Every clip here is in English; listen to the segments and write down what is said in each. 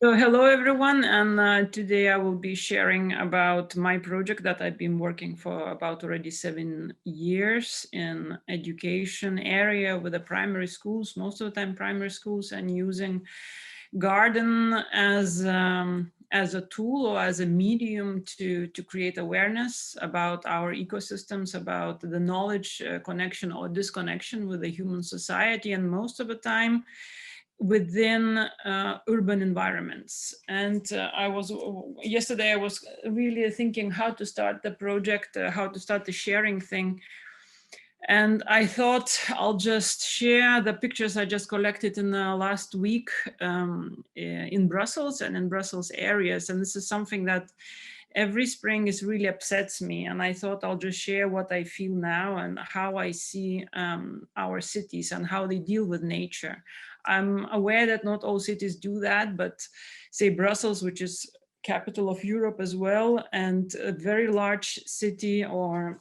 So hello everyone, and today I will be sharing about my project that I've been working for about already 7 years in education area with the primary schools, most of the time primary schools, and using garden as a tool or as a medium to create awareness about our ecosystems, about the knowledge connection or disconnection with the human society, and most of the time within urban environments. And yesterday I was really thinking how to start the project, how to start the sharing thing. And I thought I'll just share the pictures I just collected in the last week in Brussels and in Brussels areas. And this is something that every spring is really upsets me. And I thought I'll just share what I feel now and how I see our cities and how they deal with nature. I'm aware that not all cities do that, but say Brussels, which is capital of Europe as well, and a very large city, or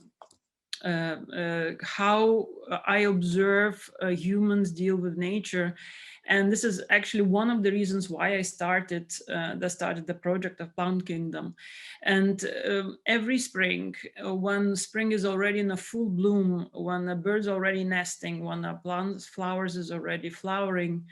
how I observe humans deal with nature. And this is actually one of the reasons why I started the project of Plant Kingdom. And every spring, when spring is already in a full bloom, when a bird's already nesting, when a plant flowers is already flowering,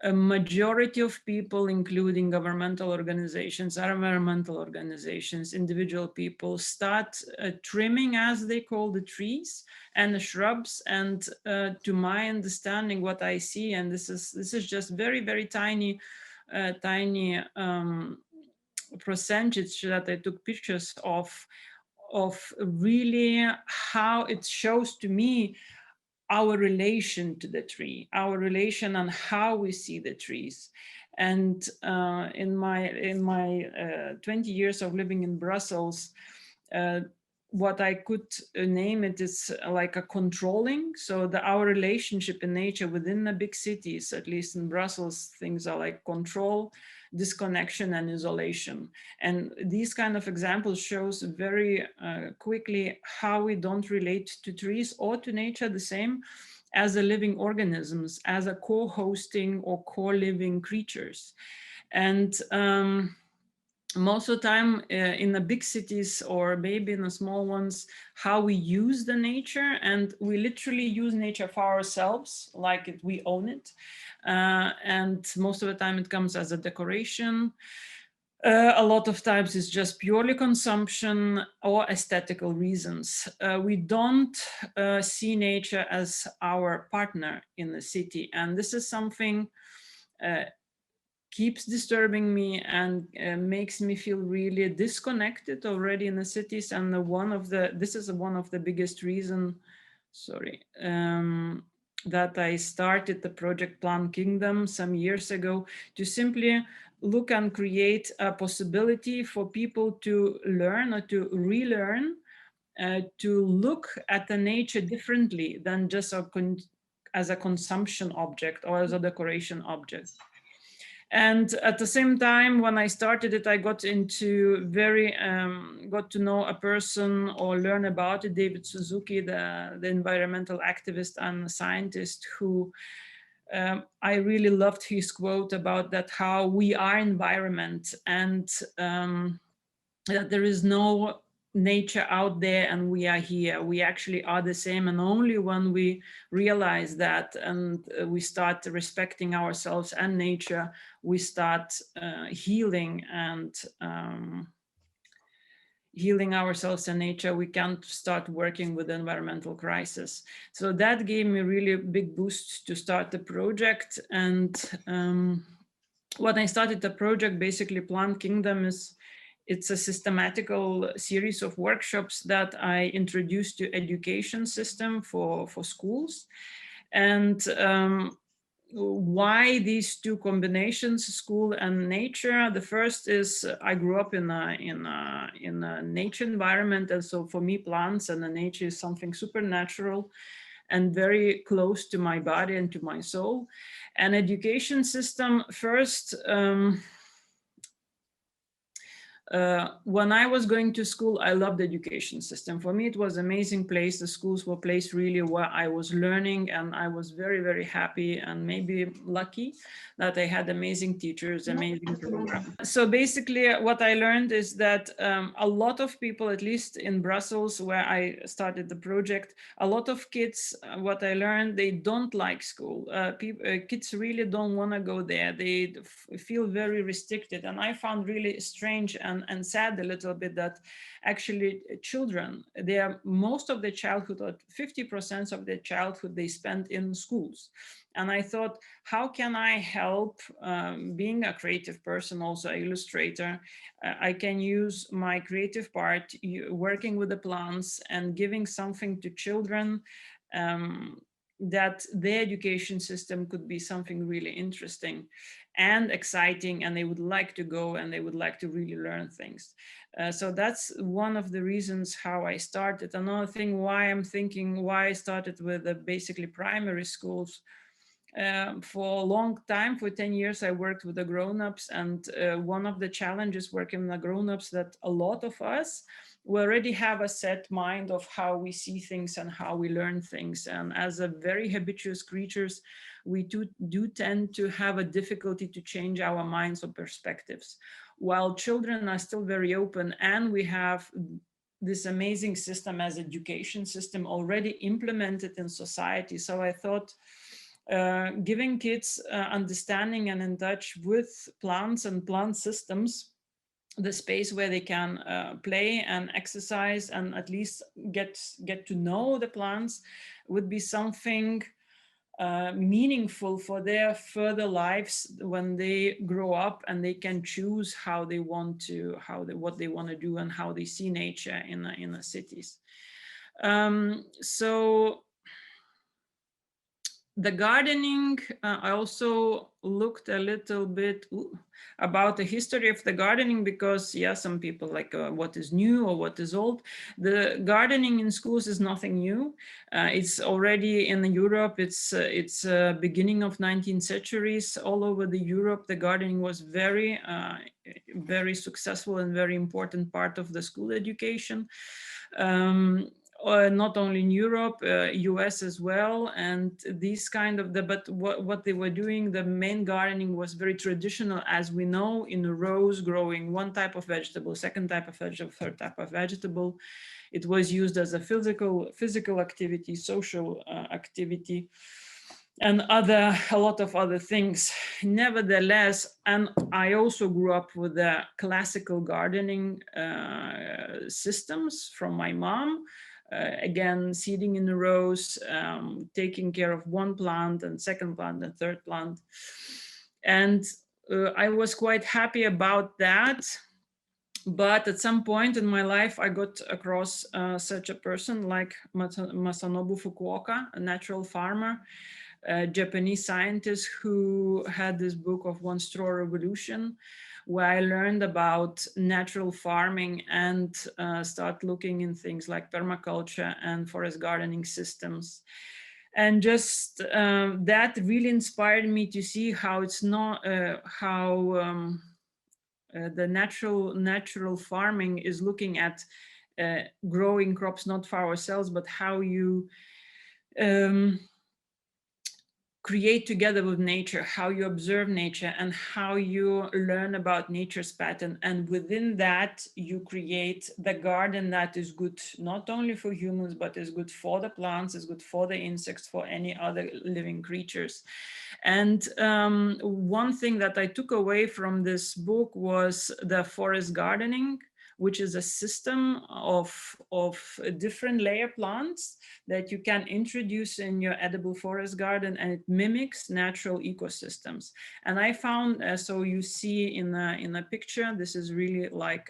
a majority of people, including governmental organizations, environmental organizations, individual people, start trimming, as they call, the trees and the shrubs. And to my understanding, what I see, and this is just very, very tiny percentage that I took pictures of really how it shows to me our relation to the tree, our relation and how we see the trees. And in my 20 years of living in Brussels, what I could name it is like a controlling. So our relationship in nature within the big cities, at least in Brussels, things are like control, disconnection, and isolation. And these kind of examples shows very quickly how we don't relate to trees or to nature the same as a living organisms, as a co-hosting or co-living creatures. And most of the time in the big cities, or maybe in the small ones, how we use the nature, and we literally use nature for ourselves, like we own it. And most of the time it comes as a decoration. A lot of times it's just purely consumption or aesthetical reasons. We don't see nature as our partner in the city. And this is something keeps disturbing me and makes me feel really disconnected already in the cities. And this is one of the biggest reason, that I started the project Plant Kingdom some years ago, to simply look and create a possibility for people to learn or to relearn, to look at the nature differently than just as a consumption object or as a decoration object. And at the same time, when I started it, I got to know a person or learn about it, David Suzuki, the environmental activist and scientist, who I really loved his quote about that, how we are environment, and that there is no nature out there and we are here. We actually are the same. And only when we realize that and we start respecting ourselves and nature, we start healing and healing ourselves and nature, we can start working with the environmental crisis. So that gave me really a big boost to start the project. And when I started the project, basically Plant Kingdom it's a systematical series of workshops that I introduced to education system for schools. And why these two combinations, school and nature? The first is I grew up in a nature environment, and so for me, plants and the nature is something supernatural and very close to my body and to my soul. And education system first. When I was going to school, I loved the education system. For me, it was an amazing place. The schools were placed really where I was learning, and I was very, very happy and maybe lucky that I had amazing teachers, amazing program. So basically what I learned is that a lot of people, at least in Brussels, where I started the project, a lot of kids, what I learned, they don't like school. Kids really don't want to go there. They feel very restricted. And I found really strange and sad a little bit that actually children, they are most of their childhood, or 50% of their childhood, they spend in schools. And I thought, how can I help? Being a creative person, also an illustrator, I can use my creative part, working with the plants and giving something to children, that their education system could be something really interesting and exciting, and they would like to go and they would like to really learn things. So that's one of the reasons how I started. Another thing why I'm thinking why I started with the basically primary schools. For a long time, for 10 years, I worked with the grown-ups, and one of the challenges working with the grown-ups that a lot of us, we already have a set mind of how we see things and how we learn things. And as a very habituous creatures, we do tend to have a difficulty to change our minds or perspectives. While children are still very open, and we have this amazing system as education system already implemented in society. So I thought, giving kids understanding and in touch with plants and plant systems, the space where they can play and exercise and at least get to know the plants, would be something meaningful for their further lives when they grow up and they can choose how they want to, what they want to do and how they see nature in the cities. So the gardening, I also looked a little bit about the history of the gardening, because yeah, some people like what is new or what is old. The gardening in schools is nothing new. It's already in Europe. It's beginning of 19th centuries. All over the Europe, the gardening was very, very successful and very important part of the school education. Not only in Europe, US as well, and these kind of but what they were doing, the main gardening was very traditional, as we know, in rows, growing one type of vegetable, second type of vegetable, third type of vegetable. It was used as a physical activity, social activity, and a lot of other things. Nevertheless, and I also grew up with the classical gardening systems from my mom. Again, seeding in the rows, taking care of one plant and second plant and third plant. And I was quite happy about that. But at some point in my life, I got across such a person like Masanobu Fukuoka, a natural farmer, a Japanese scientist who had this book of One Straw Revolution, where I learned about natural farming and start looking in things like permaculture and forest gardening systems. And just that really inspired me to see how it's not, the natural farming is looking at growing crops not for ourselves, but how you create together with nature, how you observe nature and how you learn about nature's pattern. And within that, you create the garden that is good, not only for humans, but is good for the plants, is good for the insects, for any other living creatures. And one thing that I took away from this book was the forest gardening, which is a system of different layer plants that you can introduce in your edible forest garden, and it mimics natural ecosystems. And I found, so you see in a picture, this is really like,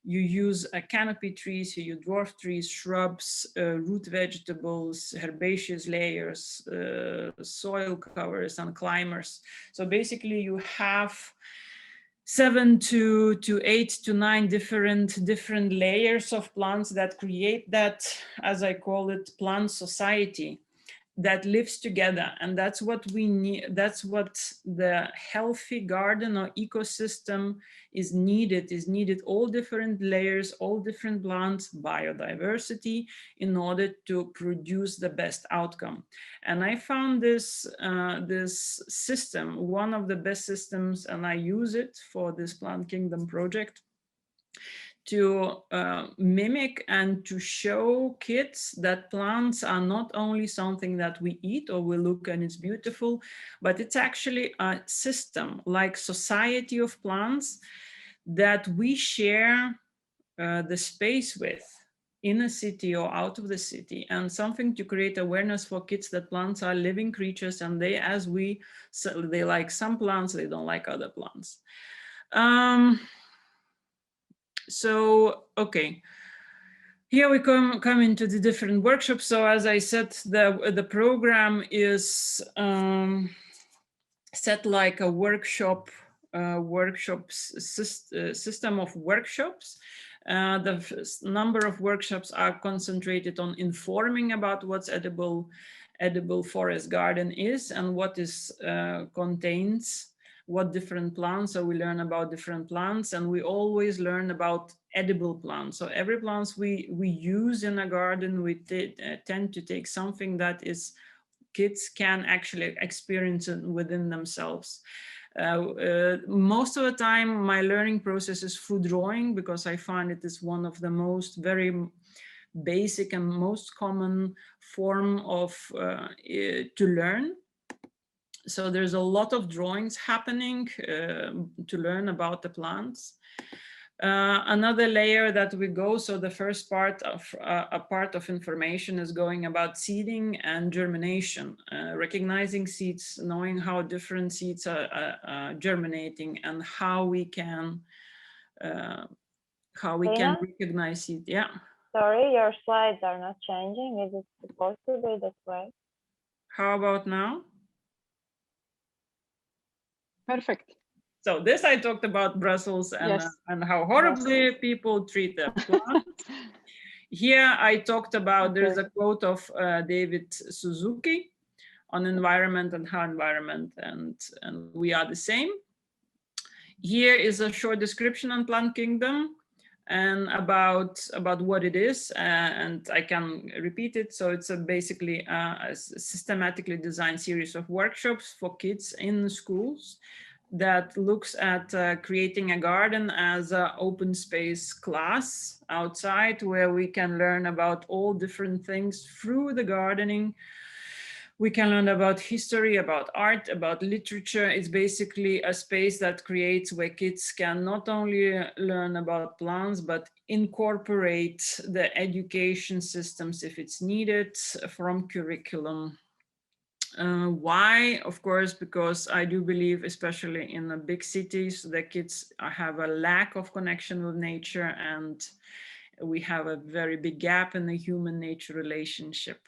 you use canopy trees, you use dwarf trees, shrubs, root vegetables, herbaceous layers, soil covers and climbers. So basically you have 7 to 8 to 9 different layers of plants that create that, as I call it, plant society. that lives together, and that's what we need. That's what the healthy garden or ecosystem is needed all different layers, all different plants, biodiversity, in order to produce the best outcome. And I found this this system one of the best systems, and I use it for this Plant Kingdom project to mimic and to show kids that plants are not only something that we eat or we look and it's beautiful, but it's actually a system like society of plants that we share the space with in a city or out of the city, and something to create awareness for kids that plants are living creatures, and they, as we, so they like some plants, they don't like other plants. So, okay, here we come into the different workshops. So as I said, the program is set like a system of workshops. The number of workshops are concentrated on informing about what's edible forest garden is and what is contains what different plants. So we learn about different plants, and we always learn about edible plants. So every plants we use in a garden, we tend to take something that is kids can actually experience it within themselves. Most of the time my learning process is through drawing, because I find it is one of the most very basic and most common form of to learn. So there's a lot of drawings happening to learn about the plants. Another layer that we go, so the first part of a part of information is going about seeding and germination, recognizing seeds, knowing how different seeds are germinating, and how we can recognize seeds. Yeah. Sorry, your slides are not changing. Is it supposed to be that way? How about now? Perfect. So this I talked about Brussels and, yes. And how horribly Brussels. People treat their plants. Here I talked about, there's a quote of David Suzuki on environment and how environment and we are the same. Here is a short description on Plant Kingdom and about what it is, and I can repeat it. So it's basically a systematically designed series of workshops for kids in schools that looks at creating a garden as an open space class outside, where we can learn about all different things through the gardening. We can learn about history, about art, about literature. It's basically a space that creates where kids can not only learn about plants, but incorporate the education systems if it's needed from curriculum. Why? Of course, because I do believe, especially in the big cities, the kids have a lack of connection with nature, and we have a very big gap in the human-nature relationship.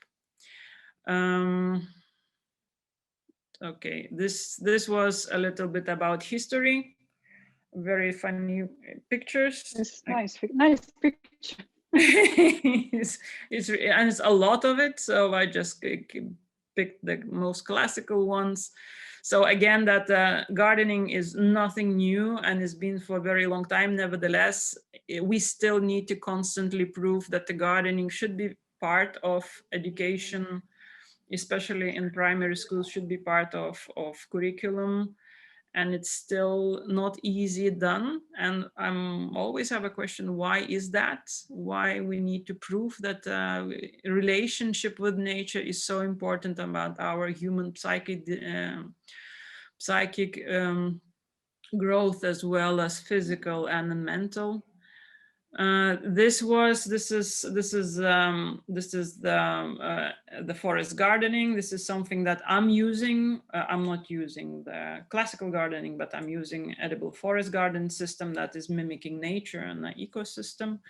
Okay, this was a little bit about history. Very funny pictures. It's nice picture. It's a lot of it, so I just picked the most classical ones. So again, that gardening is nothing new and has been for a very long time. Nevertheless, we still need to constantly prove that the gardening should be part of education, especially in primary schools, should be part of curriculum. And it's still not easy done. And I'm always have a question, why is that? Why we need to prove that relationship with nature is so important about our human psychic growth, as well as physical and mental. This is the forest gardening. This is something that I'm using. I'm not using the classical gardening, but I'm using edible forest garden system that is mimicking nature and the ecosystem.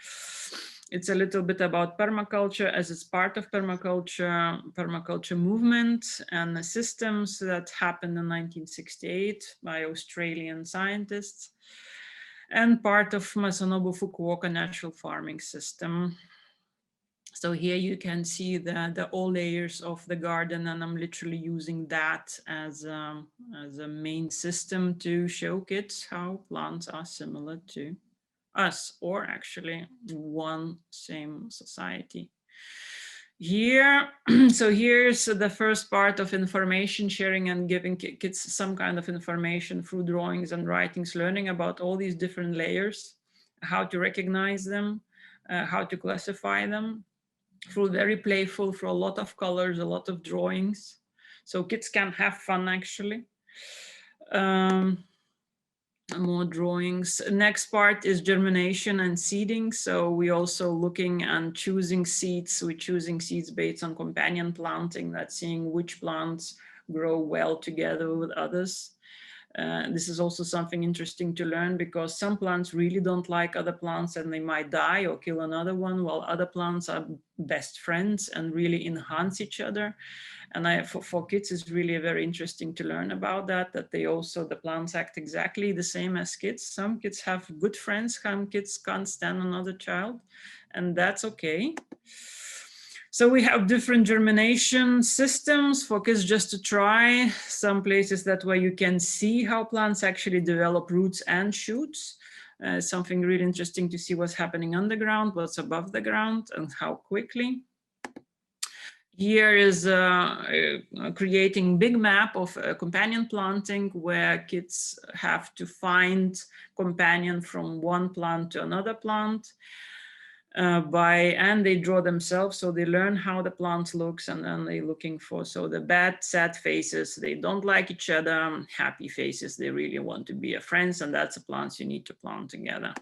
It's a little bit about permaculture, as it's part of permaculture movement and the systems that happened in 1968 by Australian scientists, and part of Masanobu Fukuoka natural farming system. So here you can see the all layers of the garden, and I'm literally using that as a main system to show kids how plants are similar to us, or actually one same society. Here, so here's the first part of information sharing and giving kids some kind of information through drawings and writings, learning about all these different layers, how to recognize them, how to classify them, through very playful, through a lot of colors, a lot of drawings. So kids can have fun actually. More drawings. Next part is germination and seeding. So we're also looking and choosing seeds. We're choosing seeds based on companion planting, that's seeing which plants grow well together with others. This is also something interesting to learn, because some plants really don't like other plants and they might die or kill another one, while other plants are best friends and really enhance each other. And for kids, it's really very interesting to learn about that they also, the plants act exactly the same as kids. Some kids have good friends, some kids can't stand another child, and that's okay. So we have different germination systems for kids just to try. Some places that where you can see how plants actually develop roots and shoots. Something really interesting to see what's happening underground, what's above the ground, and how quickly. Here is creating big map of companion planting, where kids have to find companion from one plant to another plant. And they draw themselves, so they learn how the plant looks, and then they're looking for, so the bad, sad faces, they don't like each other. Happy faces, they really want to be friends, and that's the plants you need to plant together.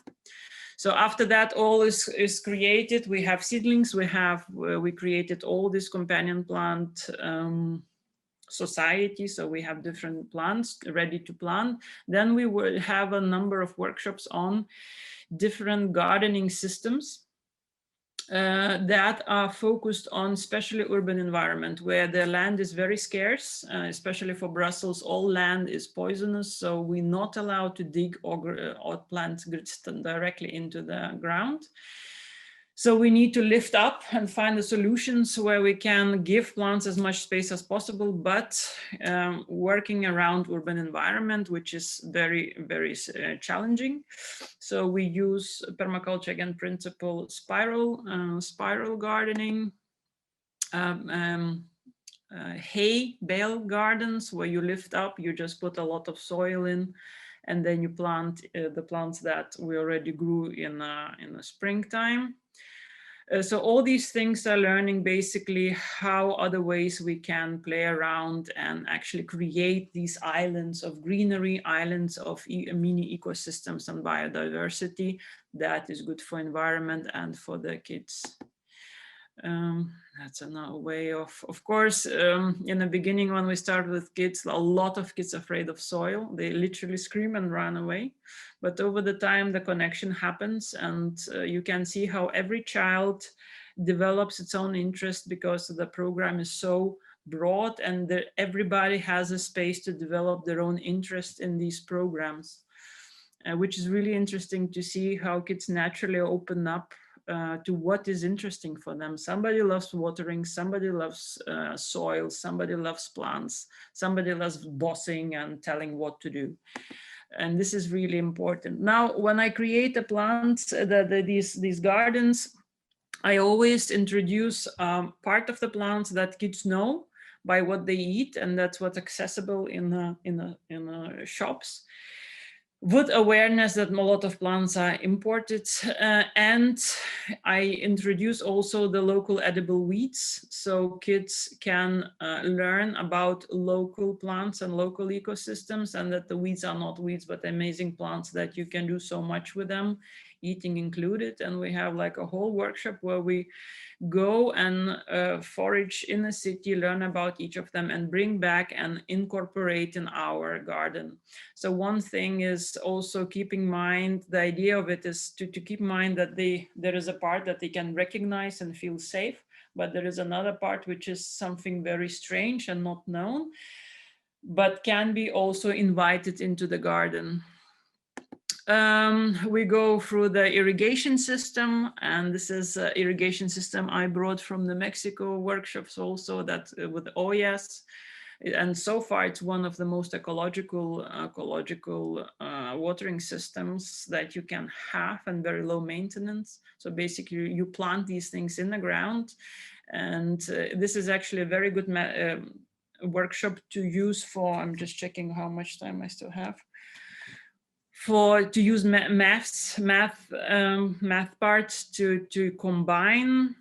So after that, all is created. We have seedlings. We created all this companion plant society. So we have different plants ready to plant. Then we will have a number of workshops on different gardening systems that are focused on especially urban environment, where the land is very scarce, especially for Brussels. All land is poisonous, so we're not allowed to dig or plant directly into the ground. So we need to lift up and find the solutions where we can give plants as much space as possible, but working around urban environment, which is very, very challenging. So we use permaculture again principle, spiral gardening, hay bale gardens, where you lift up, you just put a lot of soil in, and then you plant the plants that we already grew in the springtime. So all these things are learning basically how other ways we can play around and actually create these islands of greenery, islands of mini ecosystems and biodiversity that is good for environment and for the kids. That's another way of course, in the beginning when we start with kids, a lot of kids are afraid of soil. They literally scream and run away. But over the time, the connection happens, and you can see how every child develops its own interest, because the program is so broad, and everybody has a space to develop their own interest in these programs, which is really interesting to see how kids naturally open up to what is interesting for them. Somebody loves watering, somebody loves soil, somebody loves plants, somebody loves bossing and telling what to do. And this is really important. Now, when I create the plants, these gardens, I always introduce part of the plants that kids know by what they eat, and that's what's accessible in the shops, with awareness that a lot of plants are imported. And I introduce also the local edible weeds, so kids can learn about local plants and local ecosystems, and that the weeds are not weeds, but amazing plants that you can do so much with them, eating included. And we have like a whole workshop where we go and forage in the city, learn about each of them, and bring back and incorporate in our garden. So one thing is also keeping in mind, the idea of it is to keep in mind that there is a part that they can recognize and feel safe, but there is another part which is something very strange and not known, but can be also invited into the garden. we go through the irrigation system, and this is irrigation system I brought from the Mexico workshops also, that with OES. And so far, it's one of the most ecological watering systems that you can have, and very low maintenance. So basically, you plant these things in the ground, and this is actually a very good workshop to use for. I'm just checking how much time I still have. To use math parts to combine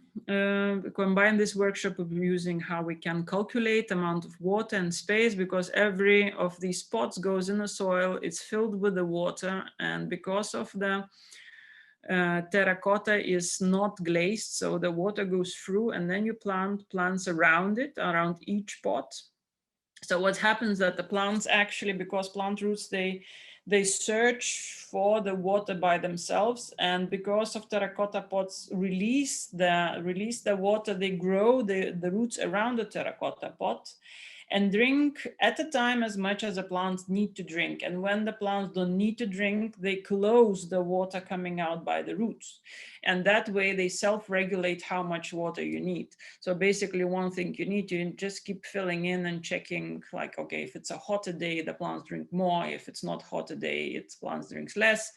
this workshop of using how we can calculate amount of water and space, because every of these pots goes in the soil, it's filled with the water, and because of the terracotta is not glazed, so the water goes through, and then you plant plants around it, around each pot. So what happens that the plants actually, because plant roots, they search for the water by themselves, and because of terracotta pots release the water, they grow the roots around the terracotta pot and drink at a time as much as the plants need to drink. And when the plants don't need to drink, they close the water coming out by the roots. And that way they self-regulate how much water you need. So basically one thing you need to just keep filling in and checking, like, okay, if it's a hotter day, the plants drink more. If it's not hot a day, its plants drinks less.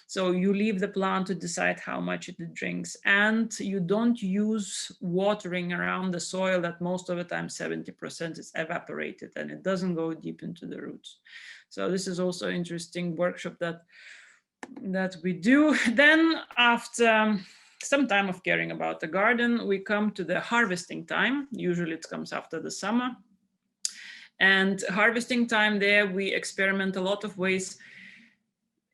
So you leave the plant to decide how much it drinks, and you don't use watering around the soil that most of the time 70% is evaporated and it doesn't go deep into the roots. So this is also an interesting workshop that we do. Then after some time of caring about the garden, we come to the harvesting time. Usually it comes after the summer. And harvesting time, there we experiment a lot of ways.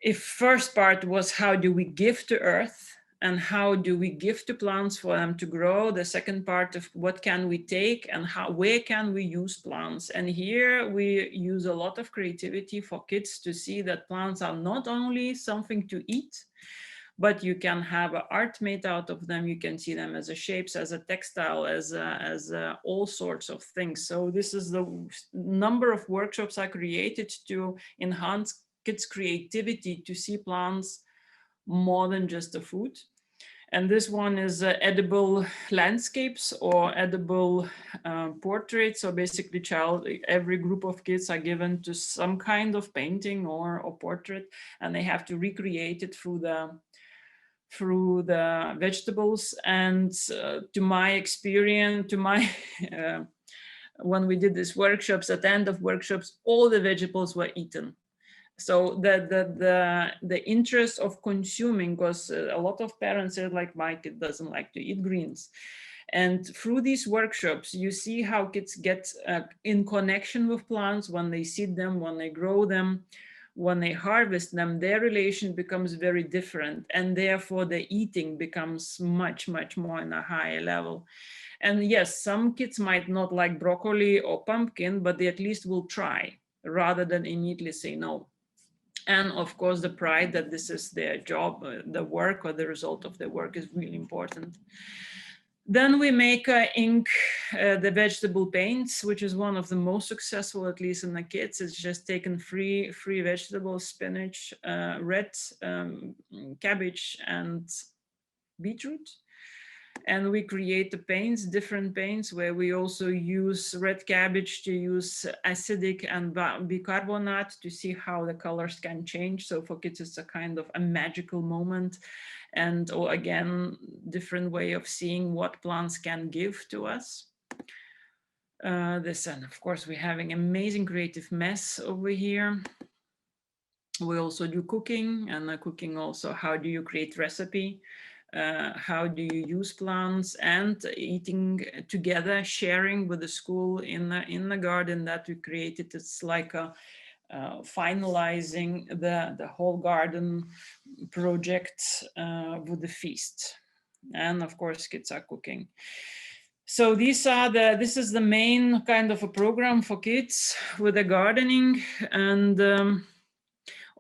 If first part was how do we give to earth and how do we give to plants for them to grow, the second part of what can we take and where can we use plants. And here we use a lot of creativity for kids to see that plants are not only something to eat, but you can have art made out of them. You can see them as a shapes, as a textile, as all sorts of things. So this is the number of workshops I created to enhance kids' creativity to see plants more than just a food. And this one is edible landscapes or edible portraits. So basically every group of kids are given to some kind of painting or portrait, and they have to recreate it through the vegetables. And to my experience, when we did these workshops, at the end of workshops, all the vegetables were eaten. So the interest of consuming, because a lot of parents said, like, my kid doesn't like to eat greens. And through these workshops, you see how kids get in connection with plants when they seed them, when they grow them, when they harvest them, their relation becomes very different. And therefore the eating becomes much, much more on a higher level. And yes, some kids might not like broccoli or pumpkin, but they at least will try rather than immediately say no. And of course, the pride that this is their job, the work or the result of their work is really important. Then we make ink, the vegetable paints, which is one of the most successful, at least in the kids. It's just taken free vegetables, spinach, red cabbage, and beetroot. And we create the paints, different paints, where we also use red cabbage to use acidic and bicarbonate to see how the colors can change. So for kids, it's a kind of a magical moment. And again, different way of seeing what plants can give to us. And of course, we're having amazing creative mess over here. We also do cooking, and cooking also, how do you create recipe? How do you use plants, and eating together, sharing with the school in the garden that we created. It's like finalizing the whole garden project with the feast. And of course, kids are cooking. So this is the main kind of a program for kids with the gardening. And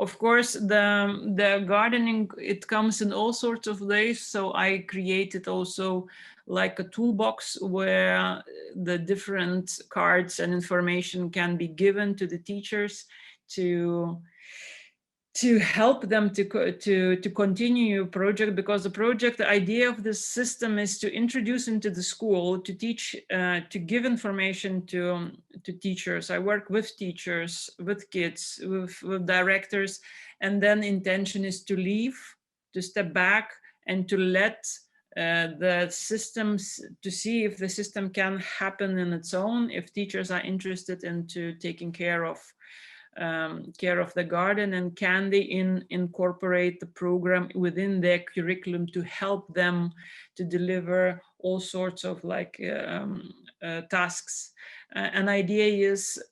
of course, the gardening, it comes in all sorts of ways. So I created also like a toolbox where the different cards and information can be given to the teachers to to help them to continue project, because the project, the idea of this system is to introduce into the school, to teach, to give information to teachers. I work with teachers, with kids, with directors, and then intention is to leave, to step back, and to let the systems, to see if the system can happen in its own, if teachers are interested into taking care of the garden, and can they incorporate the program within their curriculum to help them to deliver all sorts of like tasks. An idea is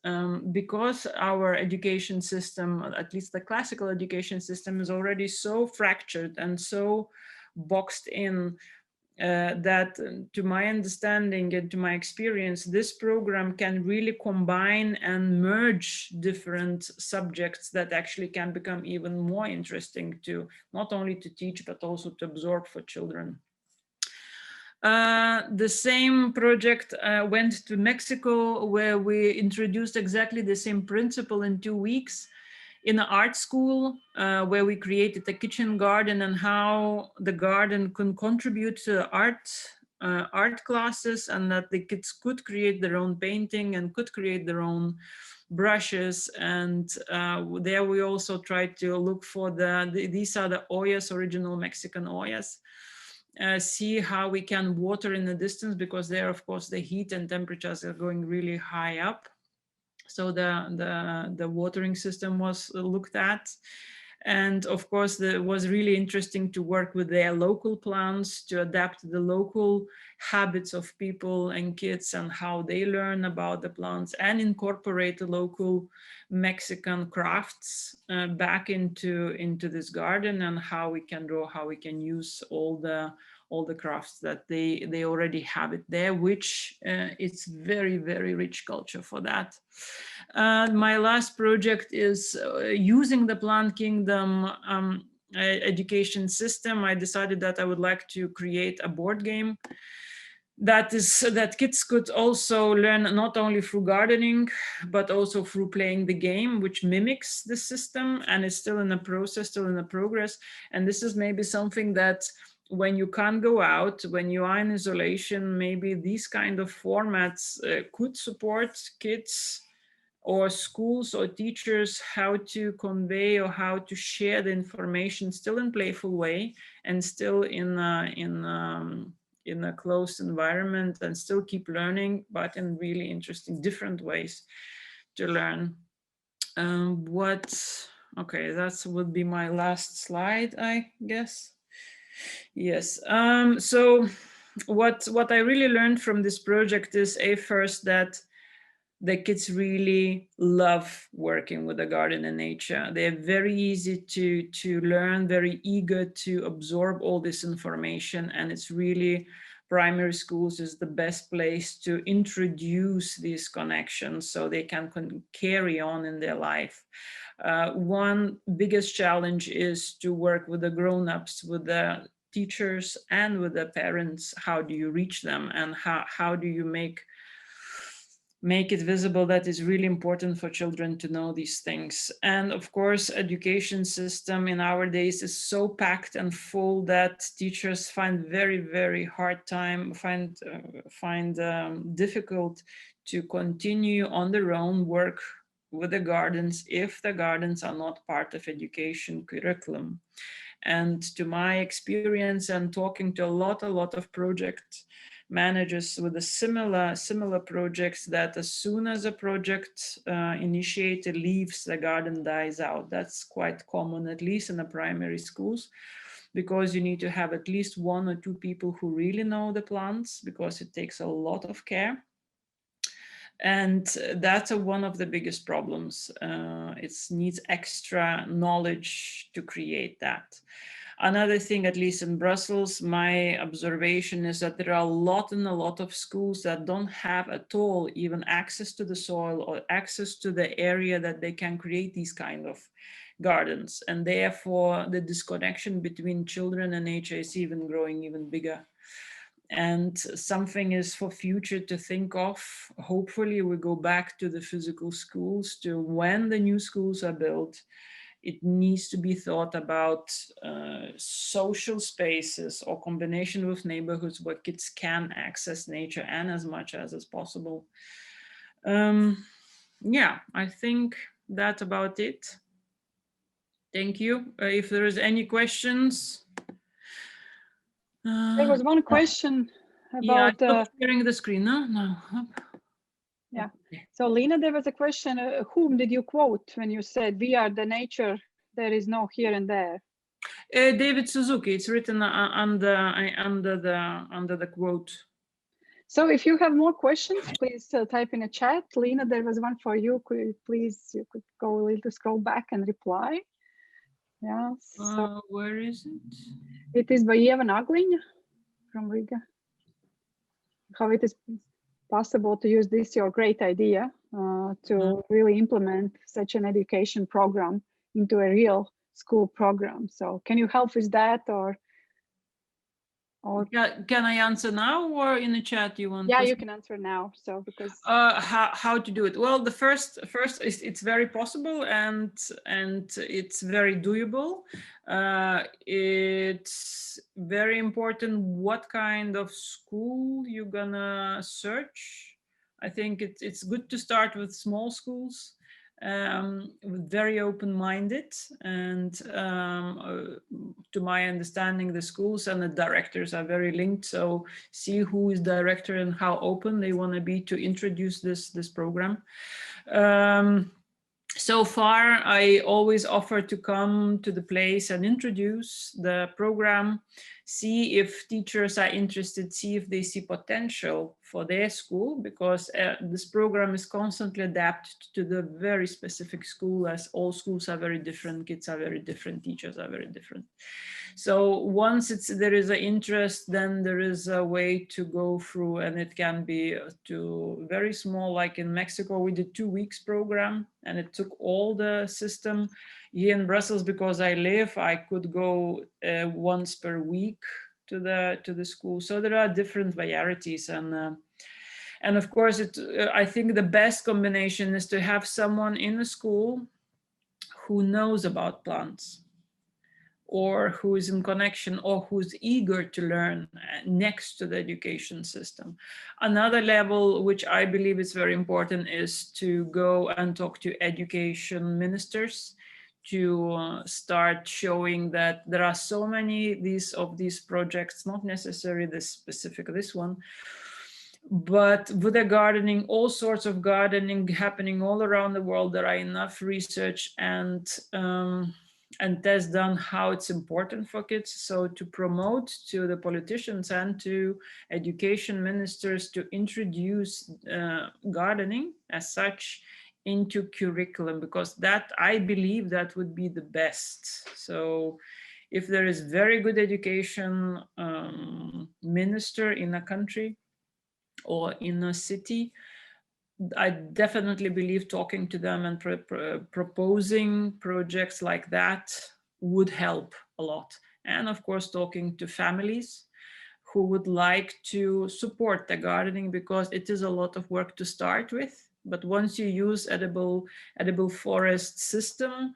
because our education system, at least the classical education system, is already so fractured and so boxed in, that to my understanding and to my experience, this program can really combine and merge different subjects that actually can become even more interesting to not only to teach, but also to absorb for children. The same project went to Mexico, where we introduced exactly the same principle in 2 weeks in an art school, where we created a kitchen garden and how the garden can contribute to art classes, and that the kids could create their own painting and could create their own brushes. And there we also tried to look for these are the ollas, original Mexican ollas. See how we can water in the distance, because there, of course, the heat and temperatures are going really high up. So the watering system was looked at. And of course, it was really interesting to work with their local plants, to adapt to the local habits of people and kids and how they learn about the plants, and incorporate the local Mexican crafts back into this garden, and how we can draw, how we can use all the crafts that they already have it there, which it's very, very rich culture for that. My last project is using the Plant Kingdom education system. I decided that I would like to create a board game that kids could also learn, not only through gardening, but also through playing the game, which mimics the system and is still in the process, still in the progress. And this is maybe something that when you can't go out, when you are in isolation, maybe these kind of formats could support kids or schools or teachers how to convey or how to share the information still in playful way, and still in a closed environment, and still keep learning, but in really interesting different ways to learn. Okay, that would be my last slide, I guess. Yes. So what I really learned from this project is first that the kids really love working with the garden and nature. They're very easy to learn, very eager to absorb all this information. And it's really, primary schools is the best place to introduce these connections so they can carry on in their life. One biggest challenge is to work with the grown-ups, with the teachers and with the parents. How do you reach them, and how do you make it visible that is really important for children to know these things? And of course, education system in our days is so packed and full that teachers find very, very hard time, find difficult to continue on their own work with the gardens if the gardens are not part of education curriculum. And to my experience and talking to a lot of project managers with a similar projects, that as soon as a project initiator leaves, the garden dies out. That's quite common, at least in the primary schools, because you need to have at least 1 or 2 people who really know the plants, because it takes a lot of care. And that's one of the biggest problems. It needs extra knowledge to create that. Another thing, at least in Brussels, my observation is that there are a lot of schools that don't have at all even access to the soil or access to the area that they can create these kind of gardens. And therefore, the disconnection between children and nature is even growing even bigger. And something is for future to think of. Hopefully we go back to the physical schools, to when the new schools are built, it needs to be thought about social spaces or combination with neighborhoods where kids can access nature and as much as possible. Yeah, I think that's about it. Thank you. If there is any questions. There was one question Yeah, about. I'm sharing the screen. No. Yeah. So Lina, there was a question. Whom did you quote when you said "We are the nature"? There is no here and there. David Suzuki. It's written under the quote. So if you have more questions, please type in a chat. Lina, there was one for you. You could go a little scroll back and reply. Yeah. So where is it? it is by Ieva Nagliņa from Riga. How it is possible to use this your great idea to really implement such an education program into a real school program. So can you help with that, or can I answer now or in the chat you want? Yeah, you can answer now. So because how to do it? Well, the first is it's very possible and it's very doable. It's very important what kind of school you're gonna search. I think it's good to start with small schools, very open-minded, and to my understanding the schools and the directors are very linked, so see who is director and how open they want to be to introduce this program. So far I always offer to come to the place and introduce the program, see if teachers are interested, see if they see potential for their school, because this program is constantly adapted to the very specific school, as all schools are very different, kids are very different, teachers are very different. So once there is an interest, then there is a way to go through, and it can be to very small, like in Mexico, we did 2 weeks program, and it took all the system. Here in Brussels, because I live, I could go once per week to the school. So there are different varieties, and of course, I think the best combination is to have someone in the school who knows about plants, or who is in connection, or who's eager to learn next to the education system. Another level, which I believe is very important, is to go and talk to education ministers, to start showing that there are so many of these projects, not necessarily this one, but with the gardening, all sorts of gardening happening all around the world. There are enough research and tests done how it's important for kids. So to promote to the politicians and to education ministers to introduce gardening as such into curriculum, because that, I believe, that would be the best. So if there is very good education minister in a country or in a city, I definitely believe talking to them and proposing projects like that would help a lot. And of course, talking to families who would like to support the gardening, because it is a lot of work to start with. But once you use edible forest system,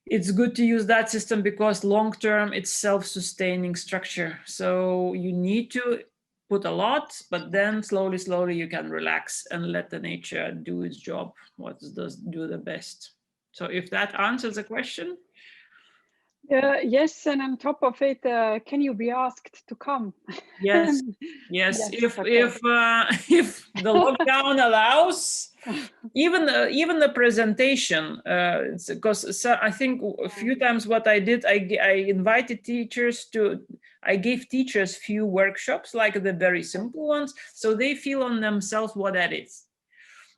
it's good to use that system, because long-term it's self-sustaining structure. So you need to put a lot, but then slowly you can relax and let the nature do its job, what does do the best. So if that answers the question. Yes, and on top of it, can you be asked to come? Yes. If the lockdown allows, even the presentation, because I think a few times what I did, I invited teachers to. I gave teachers few workshops, like the very simple ones, so they feel on themselves what that is.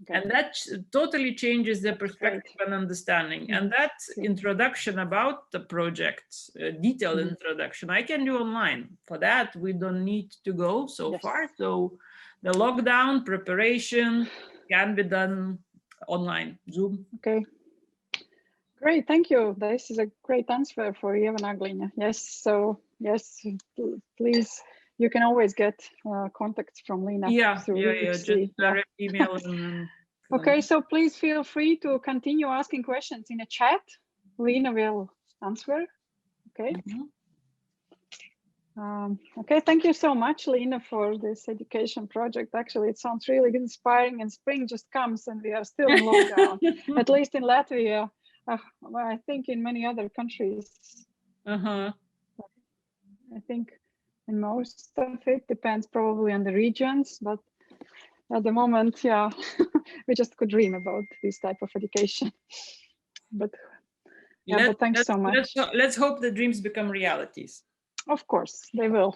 Okay. And that totally changes their perspective and understanding. And that introduction about the project, detailed introduction, I can do online. For that, we don't need to go so far. So the lockdown preparation can be done online, Zoom. Okay. Great, thank you. This is a great answer for Ieva Nagliņa. Yes, so yes, please. You can always get contacts from Lina. Just direct email. Okay, so please feel free to continue asking questions in a chat. Lina will answer. Okay. Mhm. Okay, thank you so much, Lina, for this education project. Actually, it sounds really inspiring, and spring just comes and we are still in lockdown, at least in Latvia. Well, I think in many other countries, Uh-huh. I think in most of it depends probably on the regions, but at the moment, yeah, we just could dream about this type of education. But yeah, but thanks so much. Let's hope the dreams become realities. Of course, they will.